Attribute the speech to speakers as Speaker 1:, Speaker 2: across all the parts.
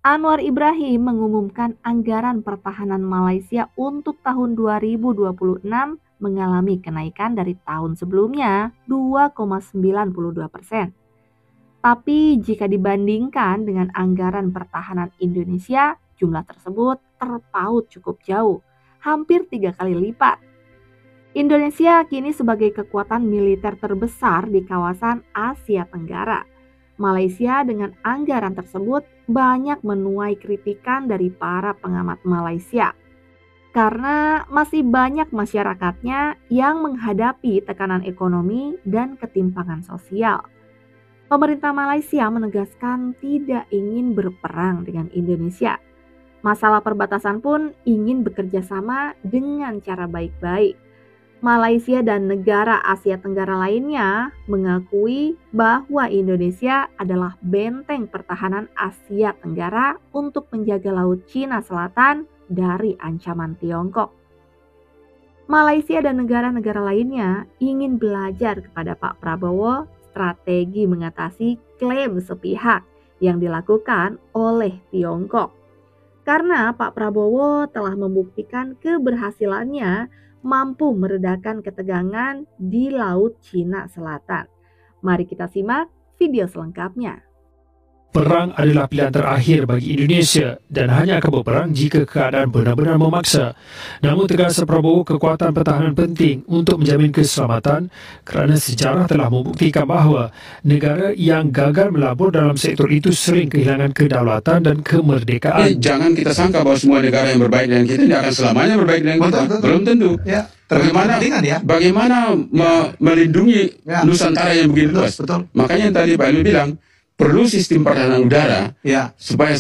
Speaker 1: Anwar Ibrahim mengumumkan anggaran pertahanan Malaysia untuk tahun 2026 mengalami kenaikan dari tahun sebelumnya 2,92%. Tapi jika dibandingkan dengan anggaran pertahanan Indonesia, jumlah tersebut terpaut cukup jauh, hampir 3 kali lipat. Indonesia kini sebagai kekuatan militer terbesar di kawasan Asia Tenggara. Malaysia dengan anggaran tersebut banyak menuai kritikan dari para pengamat Malaysia karena masih banyak masyarakatnya yang menghadapi tekanan ekonomi dan ketimpangan sosial. Pemerintah Malaysia menegaskan tidak ingin berperang dengan Indonesia. Masalah perbatasan pun ingin bekerja sama dengan cara baik-baik. Malaysia dan negara Asia Tenggara lainnya mengakui bahwa Indonesia adalah benteng pertahanan Asia Tenggara untuk menjaga Laut Cina Selatan dari ancaman Tiongkok. Malaysia dan negara-negara lainnya ingin belajar kepada Pak Prabowo strategi mengatasi klaim sepihak yang dilakukan oleh Tiongkok. Karena Pak Prabowo telah membuktikan keberhasilannya mampu meredakan ketegangan di Laut Cina Selatan. Mari kita simak video selengkapnya.
Speaker 2: Perang adalah pilihan terakhir bagi Indonesia dan hanya akan berperang jika keadaan benar-benar memaksa. Namun tegas Prabowo, kekuatan pertahanan penting untuk menjamin keselamatan kerana sejarah telah membuktikan bahawa negara yang gagal melabur dalam sektor itu sering kehilangan kedaulatan dan kemerdekaan.
Speaker 3: Jangan kita sangka bahawa semua negara yang berbaik dengan kita tidak akan selamanya berbaik dengan kita. Belum tentu.
Speaker 4: Ya,
Speaker 3: bagaimana melindungi Nusantara yang begini luas. Makanya yang tadi Pak Ilmi bilang, perlu sistem pertahanan udara supaya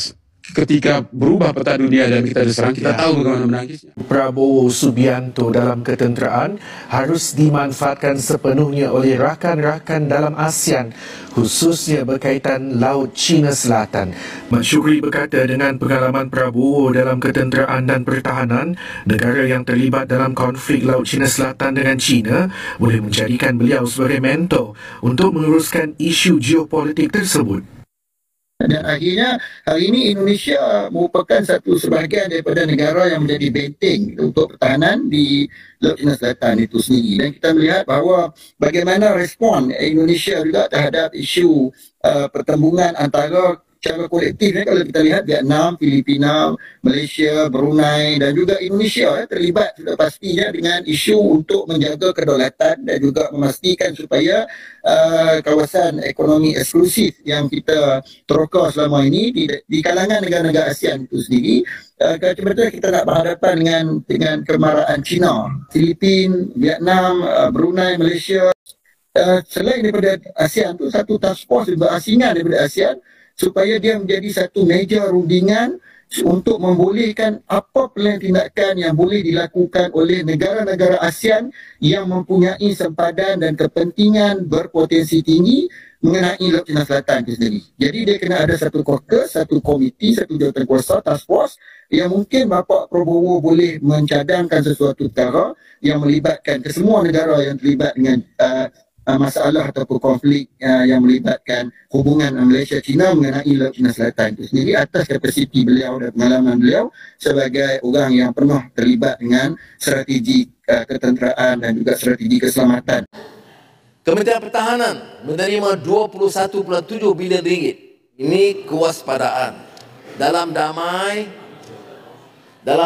Speaker 3: ketika berubah peta dunia dan kita diserang, kita tahu bagaimana menangisnya.
Speaker 4: Prabowo Subianto dalam ketenteraan harus dimanfaatkan sepenuhnya oleh rakan-rakan dalam ASEAN, khususnya berkaitan Laut Cina Selatan. Masyukri berkata dengan pengalaman Prabowo dalam ketenteraan dan pertahanan, negara yang terlibat dalam konflik Laut Cina Selatan dengan China boleh menjadikan beliau sebagai mentor untuk meneruskan isu geopolitik tersebut.
Speaker 5: Dan akhirnya hari ini Indonesia merupakan satu sebahagian daripada negara yang menjadi benteng untuk pertahanan di Laut Cina Selatan itu sendiri. Dan kita melihat bahawa bagaimana respon Indonesia juga terhadap isu pertembungan antara secara kolektif, kalau kita lihat Vietnam, Filipina, Malaysia, Brunei dan juga Indonesia terlibat sudah pastinya dengan isu untuk menjaga kedaulatan dan juga memastikan supaya kawasan ekonomi eksklusif yang kita teroka selama ini di kalangan negara-negara ASEAN itu sendiri, kebetulan kita nak berhadapan dengan kemarahan China, Filipina, Vietnam, Brunei, Malaysia. Selain daripada ASEAN tu, satu task force berasingan daripada ASEAN supaya dia menjadi satu meja rundingan untuk membolehkan apa pilihan tindakan yang boleh dilakukan oleh negara-negara ASEAN yang mempunyai sempadan dan kepentingan berpotensi tinggi mengenai Laut Cina Selatan itu sendiri. Jadi dia kena ada satu caucus, satu komiti, satu jawatankuasa, task force yang mungkin Bapak Prabowo boleh mencadangkan sesuatu perkara yang melibatkan kesemua negara yang terlibat dengan masalah ataupun konflik yang melibatkan hubungan Malaysia-China mengenai Laut Cina Selatan itu sendiri atas kapasiti beliau dan pengalaman beliau sebagai orang yang pernah terlibat dengan strategi ketenteraan dan juga strategi keselamatan.
Speaker 6: Kementerian Pertahanan menerima 21.7 bilion ringgit. Ini kewaspadaan. Dalam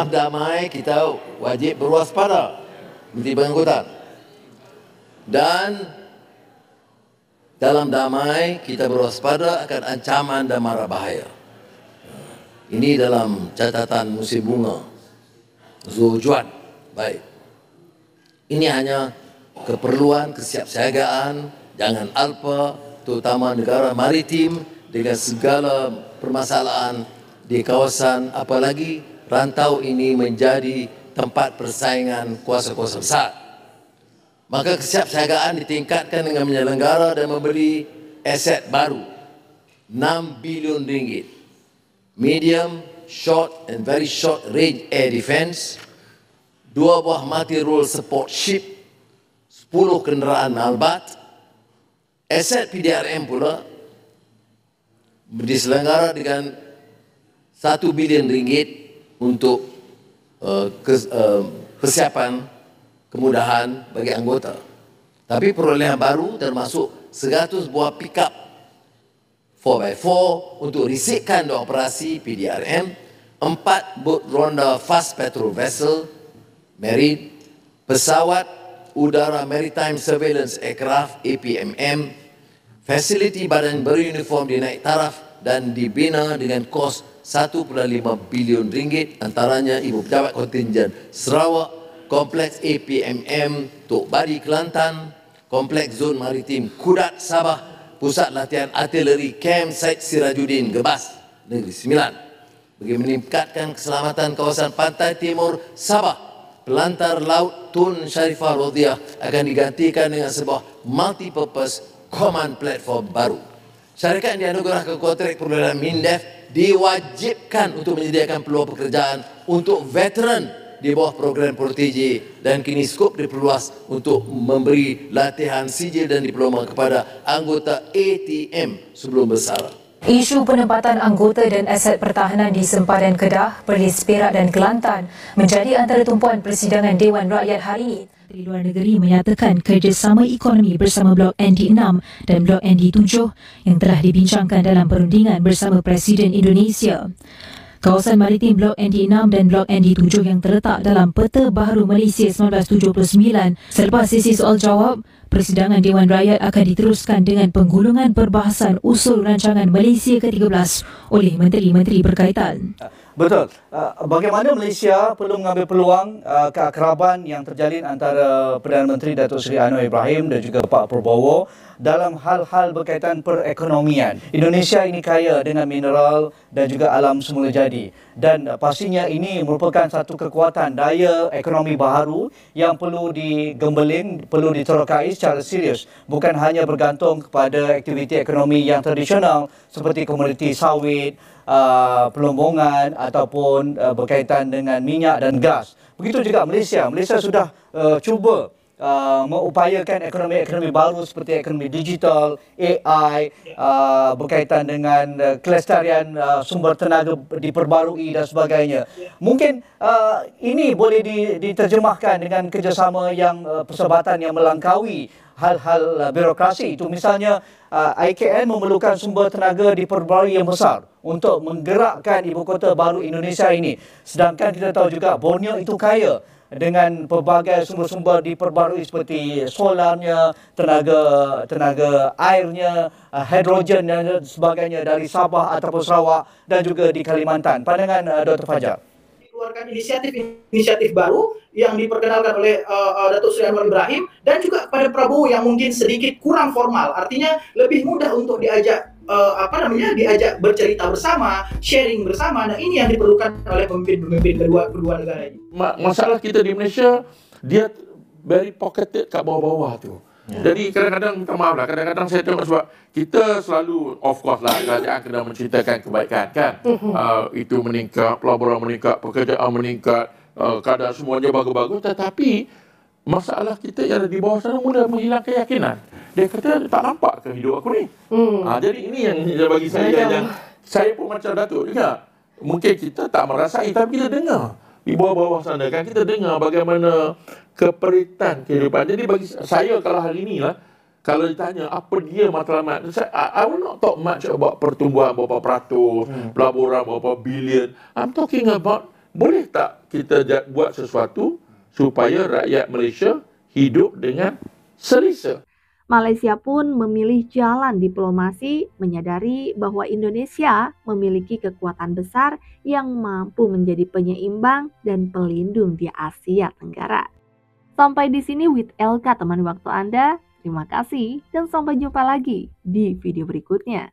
Speaker 6: damai kita wajib berwaspada, Menteri Pengangkutan. Dan dalam damai kita berwaspada akan ancaman dan mara bahaya. Ini dalam catatan musim bunga Zujuan. Baik. Ini hanya keperluan kesiapsiagaan, jangan alpa, terutama negara maritim dengan segala permasalahan di kawasan, apalagi rantau ini menjadi tempat persaingan kuasa-kuasa besar. Maka kesiapsiagaan ditingkatkan dengan menyelenggara dan membeli aset baru 6 bilion ringgit. Medium, short and very short range air defense, 2 buah multi-role support ship, 10 kenderaan Albat, aset PDRM pula diselenggara dengan 1 bilion ringgit untuk persiapan kemudahan bagi anggota. Tapi perolehan baru termasuk 100 buah pickup 4x4 untuk risikkan dan operasi PDRM, 4 bot ronda fast patrol vessel, marine, pesawat udara maritime surveillance aircraft APMM, fasiliti badan beruniform dinaik taraf dan dibina dengan kos 1.5 bilion ringgit, antaranya Ibu Pejabat Kontingen Sarawak, Kompleks APMM Tok Bari Kelantan, Kompleks Zon Maritim Kudat Sabah, Pusat Latihan Artileri Camp Said Sirajuddin Gebas Negeri Sembilan. Bagi meningkatkan keselamatan kawasan pantai timur Sabah, pelantar laut Tun Sharifah Rodiah akan digantikan dengan sebuah multi-purpose command platform baru. Syarikat yang dianugerahkan kontrak perluasan MINDEF diwajibkan untuk menyediakan peluang pekerjaan untuk veteran di bawah program Protege, dan kini skop diperluas untuk memberi latihan sijil dan diploma kepada anggota ATM sebelum bersara.
Speaker 7: Isu penempatan anggota dan aset pertahanan di sempadan Kedah, Perlis, Perak dan Kelantan menjadi antara tumpuan persidangan Dewan Rakyat hari ini. Menteri Luar Negeri menyatakan kerjasama ekonomi bersama Blok ND6 dan Blok ND7 yang telah dibincangkan dalam perundingan bersama Presiden Indonesia. Kawasan maritim Blok ND6 dan Blok ND7 yang terletak dalam Peta Baharu Malaysia 1979. Selepas sesi soal jawab, persidangan Dewan Rakyat akan diteruskan dengan penggulungan perbahasan usul rancangan Malaysia ke-13 oleh menteri-menteri berkaitan.
Speaker 8: Betul. Bagaimana Malaysia perlu mengambil peluang keakraban yang terjalin antara Perdana Menteri Datuk Seri Anwar Ibrahim dan juga Pak Prabowo dalam hal-hal berkaitan perekonomian. Indonesia ini kaya dengan mineral dan juga alam semula jadi. Dan pastinya ini merupakan satu kekuatan daya ekonomi baharu yang perlu digembelin, perlu diterokai secara serius. Bukan hanya bergantung kepada aktiviti ekonomi yang tradisional seperti komoditi sawit, pelombongan ataupun berkaitan dengan minyak dan gas. Begitu juga Malaysia. Malaysia sudah cuba mengupayakan ekonomi baru seperti ekonomi digital, AI, berkaitan dengan kelestarian sumber tenaga diperbarui dan sebagainya. Mungkin ini boleh diterjemahkan dengan kerjasama yang persahabatan yang melangkaui hal-hal birokrasi. Itu misalnya IKN memerlukan sumber tenaga diperbarui yang besar untuk menggerakkan ibu kota baru Indonesia ini. Sedangkan kita tahu juga Borneo itu kaya dengan pelbagai sumber-sumber diperbarui seperti solarnya, tenaga airnya, hidrogen dan sebagainya dari Sabah ataupun Sarawak dan juga di Kalimantan. Pandangan Dr. Fajar.
Speaker 9: Dikeluarkan inisiatif baru yang diperkenalkan oleh Datuk Seri Anwar Ibrahim dan juga kepada Prabowo yang mungkin sedikit kurang formal, artinya lebih mudah untuk diajak diajak bercerita bersama, sharing bersama. Nah, ini yang diperlukan oleh pemimpin kedua negara ini.
Speaker 3: Masalah kita di Malaysia, dia very pocketed kat bawah-bawah tu. Jadi kadang-kadang, minta maaf lah, kadang-kadang saya tengok sebab kita selalu, of course lah, kerajaan kena menceritakan kebaikan kan. Itu meningkat, pelaburan meningkat, pekerjaan meningkat, kadang semuanya bagus-bagus, tetapi masalah kita yang ada di bawah sana mula menghilang keyakinan. Dia kata, tak nampak ke hidup aku ni? Jadi ini yang bagi saya, yang saya pun macam Datuk juga. Mungkin kita tak merasai, tapi kita dengar. Di bawah-bawah sana kan kita dengar bagaimana keperitan kehidupan. Jadi bagi saya, kalau hari ini lah, kalau ditanya apa dia matlamat, I will not talk much about pertumbuhan berapa peratus, pelaburan berapa bilion. I'm talking about, boleh tak kita buat sesuatu supaya rakyat Malaysia hidup dengan selesa.
Speaker 1: Malaysia pun memilih jalan diplomasi, menyadari bahwa Indonesia memiliki kekuatan besar yang mampu menjadi penyeimbang dan pelindung di Asia Tenggara. Sampai di sini with LK teman waktu Anda. Terima kasih dan sampai jumpa lagi di video berikutnya.